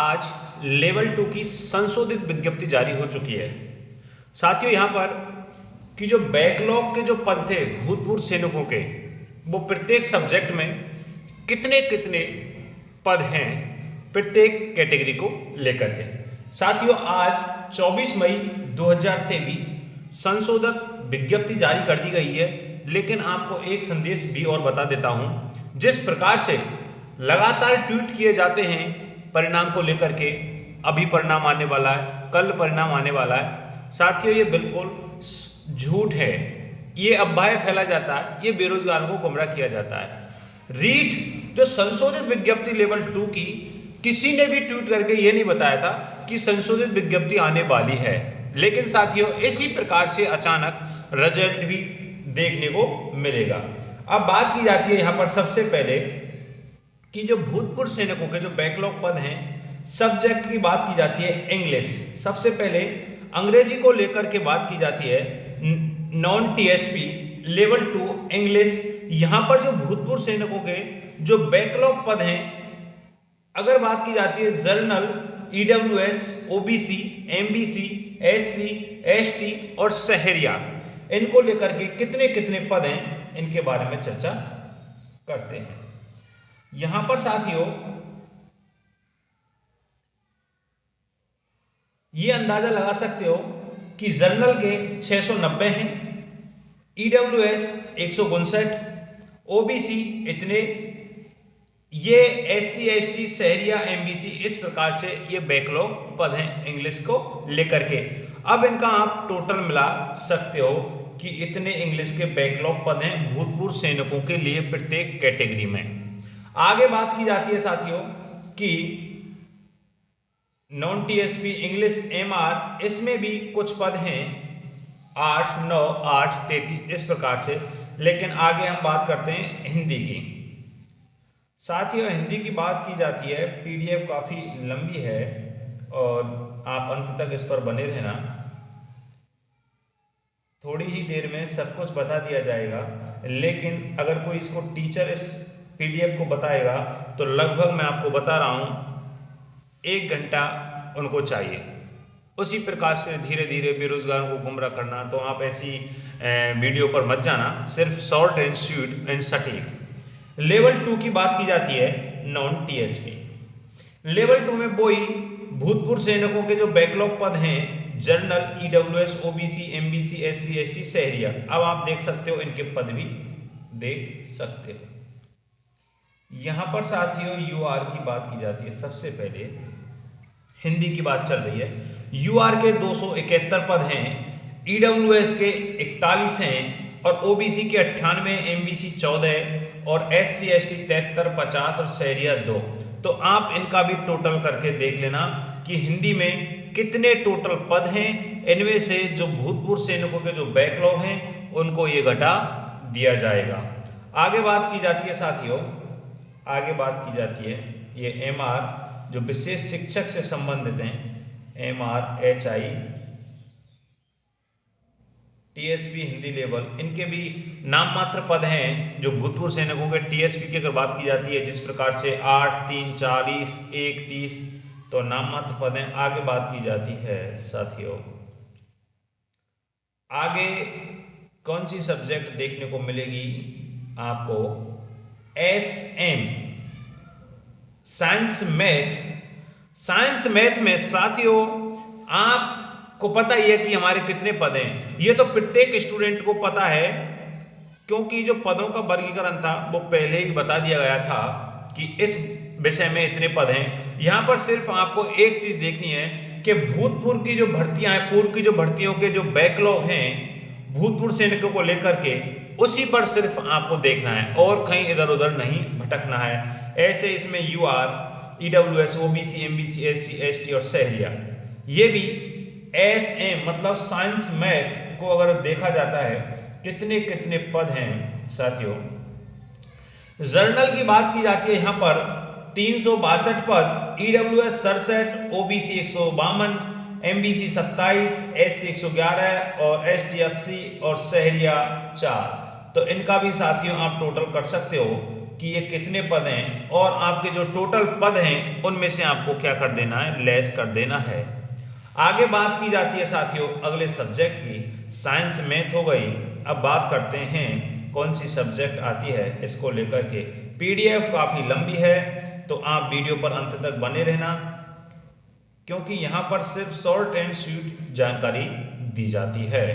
आज लेवल 2 की संशोधित विज्ञप्ति जारी हो चुकी है। साथियों, यहाँ पर कि जो बैकलॉग के जो पद थे भूतपूर्व सैनिकों के, वो प्रत्येक सब्जेक्ट में कितने कितने पद हैं प्रत्येक कैटेगरी को लेकर के। साथियों, आज 24 मई 2023 संशोधित विज्ञप्ति जारी कर दी गई है, लेकिन आपको एक संदेश भी और बता देता हूं। जिस प्रकार से लगातार ट्वीट किए जाते हैं परिणाम को लेकर के, अभी परिणाम आने वाला है, कल परिणाम आने वाला है, साथियों ये बिल्कुल झूठ है। ये अफवाह फैला जाता है, ये बेरोजगारों को गुमराह किया जाता है। रीट जो संशोधित विज्ञप्ति लेवल 2 की, किसी ने भी ट्वीट करके ये नहीं बताया था कि संशोधित विज्ञप्ति आने वाली है, लेकिन साथियों इसी प्रकार से अचानक रिजल्ट भी देखने को मिलेगा। अब बात की जाती है यहाँ पर सबसे पहले कि जो भूतपूर्व सैनिकों के जो बैकलॉग पद हैं, सब्जेक्ट की बात की जाती है इंग्लिश। सबसे पहले अंग्रेजी को लेकर के बात की जाती है नॉन टीएसपी लेवल 2 इंग्लिश। यहाँ पर जो भूतपूर्व सैनिकों के जो बैकलॉग पद हैं, अगर बात की जाती है journal, EWS, OBC, MBC, SC, ST और शहरिया, इनको लेकर के कितने कितने पद हैं, इनके बारे में चर्चा करते हैं। यहां पर साथियों ये अंदाजा लगा सकते हो कि जर्नल के 690 हैं, ईडब्ल्यूएस 159, ओबीसी इतने, ये एससी, एसटी, शहरिया, एमबीसी, इस प्रकार से ये बैकलॉग पद हैं इंग्लिश को लेकर के। अब इनका आप टोटल मिला सकते हो कि इतने इंग्लिश के बैकलॉग पद हैं भूतपूर्व सैनिकों के लिए प्रत्येक कैटेगरी में। आगे बात की जाती है साथियों कि नॉन टीएसपी इंग्लिश एमआर, इसमें भी कुछ पद हैं 8, 9, 8, 33 इस प्रकार से। लेकिन आगे हम बात करते हैं हिंदी की। साथियों हिंदी की बात की जाती है, पीडीएफ काफ़ी लंबी है और आप अंत तक इस पर बने रहना। थोड़ी ही देर में सब कुछ बता दिया जाएगा, लेकिन अगर कोई इसको टीचर इस पीडीएफ को बताएगा तो लगभग मैं आपको बता रहा हूँ 1 घंटा उनको चाहिए। उसी प्रकार से धीरे धीरे बेरोजगारों को गुमराह करना, तो आप ऐसी वीडियो पर मत जाना, सिर्फ शॉर्ट एंड स्वीट एंड सटीक। लेवल 2 की बात की जाती है नॉन टीएसपी। लेवल 2 में वही भूतपूर्व सैनिकों के जो बैकलॉग पद हैं general, EWS, OBC, MBC, SC, ST, Sahariya. अब आप देख सकते हो, इनके पद भी देख सकते हो। यहां पर साथियों यूआर की बात की जाती है। सबसे पहले हिंदी की बात चल रही है। यूआर के 271 पद हैं, ईडब्ल्यूएस के 41 हैं और ओबीसी के 98, एमबीसी 14 और एससी, एसटी 73, 50 और शहरिया 2। तो आप इनका भी टोटल करके देख लेना कि हिंदी में कितने टोटल पद हैं। इनमें से जो भूतपूर्व सैनिकों के जो बैकलॉग हैं उनको ये घटा दिया जाएगा। आगे बात की जाती है साथियों, आगे बात की जाती है ये एमआर जो विशेष शिक्षक से संबंधित हैं, MR, HI, TSP Hindi level, इनके भी नाम मात्र पद हैं जो भूतपूर्व सैनिकों के। टीएसपी की अगर बात की जाती है जिस प्रकार से 8, 3, 40, 1, 30, तो नाम मात्र पद हैं। आगे बात की जाती है साथियों, आगे कौन सी सब्जेक्ट देखने को मिलेगी आपको, SM science math. Science math में साथियों आपको पता ही है कि हमारे कितने पद हैं। ये तो प्रत्येक स्टूडेंट को पता है, क्योंकि जो पदों का वर्गीकरण था वो पहले ही बता दिया गया था कि इस विषय में इतने पद हैं। यहां पर सिर्फ आपको एक चीज देखनी है कि भूतपूर्व की जो भर्तियां हैं, पूर्व की जो भर्तियों के जो बैकलॉग हैं भूतपूर्व सैनिकों को लेकर के, उसी पर सिर्फ आपको देखना है और कहीं इधर उधर नहीं भटकना है। ऐसे इसमें UR, EWS, OBC, MBC, SC, ST और शहरिया, ये भी एसएम मतलब साइंस मैथ को अगर देखा जाता है कितने कितने पद हैं साथियों। जर्नल की बात की जाती है, यहां पर 362 पद, ईडब्ल्यूएस 67, ओबीसी 152, एमबीसी 27, एससी 111 और एसटी 80 और शहरिया 4। तो इनका भी साथियों आप टोटल कर सकते हो कि ये कितने पद हैं और आपके जो टोटल पद हैं उनमें से आपको क्या कर देना है, लेस कर देना है। आगे बात की जाती है साथियों अगले सब्जेक्ट की, साइंस मैथ हो गई। अब बात करते हैं कौन सी सब्जेक्ट आती है इसको लेकर के। पीडीएफ काफी लंबी है तो आप वीडियो पर अंत तक बने रहना, क्योंकि यहां पर सिर्फ शॉर्ट एंड स्वीट जानकारी दी जाती है।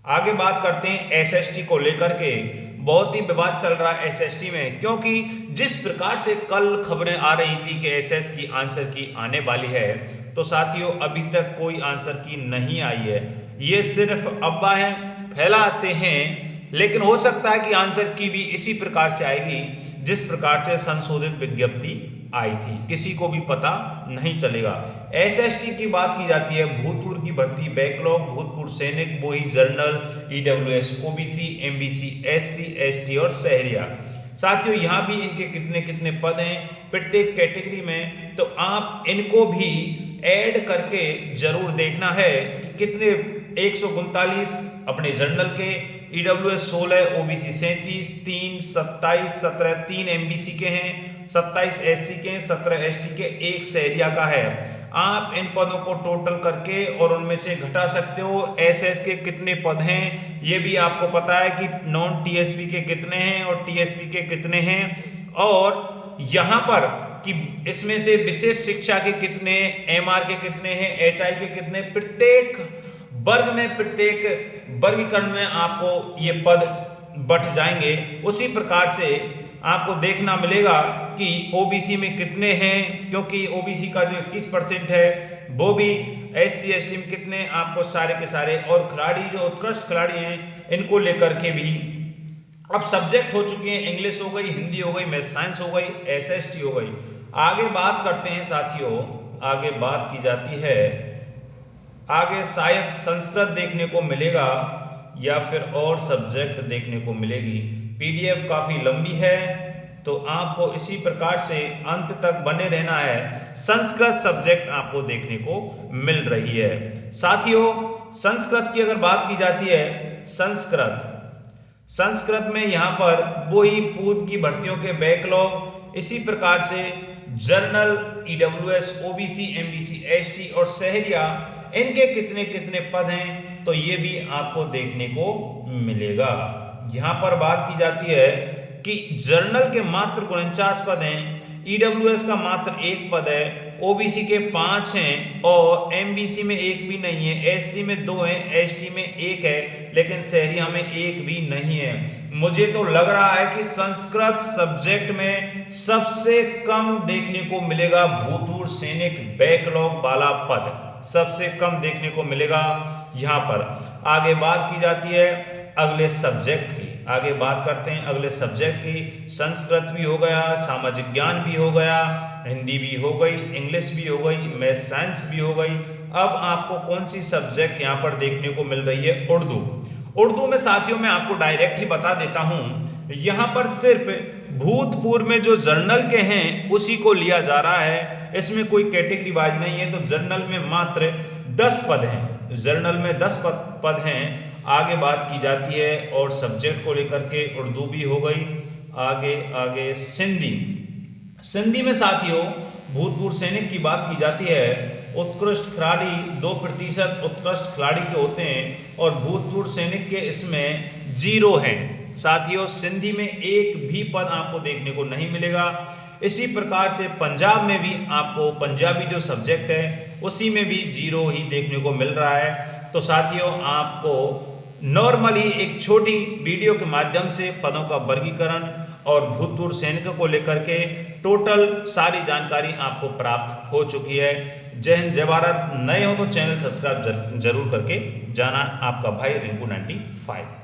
आगे बात करते हैं एसएसटी को लेकर के। बहुत ही विवाद चल रहा है एसएसटी में, क्योंकि जिस प्रकार से कल खबरें आ रही थी कि एसएस की आंसर की आने वाली है, तो साथियों अभी तक कोई आंसर की नहीं आई है। ये सिर्फ अफवाहें फैलाते हैं, लेकिन हो सकता है कि आंसर की भी इसी प्रकार से आएगी जिस प्रकार से संशोधित विज्ञप्ति आई थी, किसी को भी पता नहीं चलेगा। एसएसटी की बात की जाती है, भूतपूर्व की भर्ती, बैकलॉग, भूतपूर्व सैनिक, बोई, journal, EWS, OBC, MBC, SC, ST और शहरिया। साथियों यहाँ भी इनके कितने कितने पद हैं प्रत्येक कैटेगरी में, तो आप इनको भी ऐड करके जरूर देखना है कि कितने 139 अपने जर्नल के, ईडब्ल्यूएस 16, ओबीसी 37, 3, 27, 17, 3 एमबीसी के हैं, 27 एससी के हैं, 17 एसटी के, 1 शहरिया का है। आप इन पदों को टोटल करके और उनमें से घटा सकते हो। एसएस के कितने पद हैं ये भी आपको पता है कि नॉन टीएसपी के कितने हैं और टीएसपी के कितने हैं, और यहाँ पर कि इसमें से विशेष शिक्षा के कितने, एमआर के कितने हैं, एचआई के कितने, प्रत्येक वर्ग में, प्रत्येक वर्गीकरण में आपको ये पद बट जाएंगे। उसी प्रकार से आपको देखना मिलेगा कि ओबीसी में कितने हैं, क्योंकि ओबीसी का जो 21% है वो भी, एससी एसटी में कितने, आपको सारे के सारे, और खिलाड़ी जो उत्कृष्ट खिलाड़ी हैं इनको लेकर के भी अब सब्जेक्ट हो चुके हैं। इंग्लिश हो गई, हिंदी हो गई, मैथ साइंस हो गई, एसएसटी हो गई। आगे बात करते हैं साथियों, आगे बात की जाती है, आगे शायद संस्कृत देखने को मिलेगा या फिर और सब्जेक्ट देखने को मिलेगी। पीडीएफ काफी लंबी है तो आपको इसी प्रकार से अंत तक बने रहना है। संस्कृत सब्जेक्ट आपको देखने को मिल रही है। साथियों संस्कृत की अगर बात की जाती है, संस्कृत में यहाँ पर वही पूर्व की भर्तियों के बैकलॉग, इसी प्रकार से journal, EWS, OBC, MBC, ST और शहरिया, इनके कितने कितने पद हैं तो ये भी आपको देखने को मिलेगा। यहाँ पर बात की जाती है कि जर्नल के मात्र 49 पद हैं, ईडब्ल्यूएस का मात्र 1 पद है, ओबीसी के 5 हैं और एमबीसी में 1 भी नहीं है, एससी में 2 हैं, एसटी में 1 है, लेकिन शहरिया में 1 भी नहीं है। मुझे तो लग रहा है कि संस्कृत सब्जेक्ट में सबसे कम देखने को मिलेगा भूतपूर्व सैनिक बैकलॉग वाला पद, सबसे कम देखने को मिलेगा यहाँ पर। आगे बात की जाती है अगले सब्जेक्ट की, आगे बात करते हैं अगले सब्जेक्ट की। संस्कृत भी हो गया, सामाजिक ज्ञान भी हो गया, हिंदी भी हो गई, इंग्लिश भी हो गई, मैथ साइंस भी हो गई। अब आपको कौन सी सब्जेक्ट यहाँ पर देखने को मिल रही है, उर्दू। उर्दू में साथियों मैं आपको डायरेक्ट ही बता देता हूँ, यहाँ पर सिर्फ भूतपूर्व में जो जर्नल के हैं उसी को लिया जा रहा है, इसमें कोई कैटेगरी वाइज नहीं है। तो जर्नल में मात्र 10 पद हैं, जर्नल में 10 पद हैं। आगे बात की जाती है और सब्जेक्ट को लेकर के, उर्दू भी हो गई। आगे सिंधी में साथियों भूतपूर्व सैनिक की बात की जाती है। उत्कृष्ट खिलाड़ी 2% उत्कृष्ट खिलाड़ी के होते हैं और भूतपूर्व सैनिक के इसमें 0 हैं। साथियों सिंधी में 1 भी पद आपको देखने को नहीं मिलेगा। इसी प्रकार से पंजाब में भी आपको पंजाबी जो सब्जेक्ट है उसी में भी 0 ही देखने को मिल रहा है। तो साथियों आपको नॉर्मली एक छोटी वीडियो के माध्यम से पदों का वर्गीकरण और भूतपूर्व सैनिकों को लेकर के टोटल सारी जानकारी आपको प्राप्त हो चुकी है। जय हिंद, जय भारत। नए हो तो चैनल सब्सक्राइब जरूर करके जाना। आपका भाई रिंकू 95।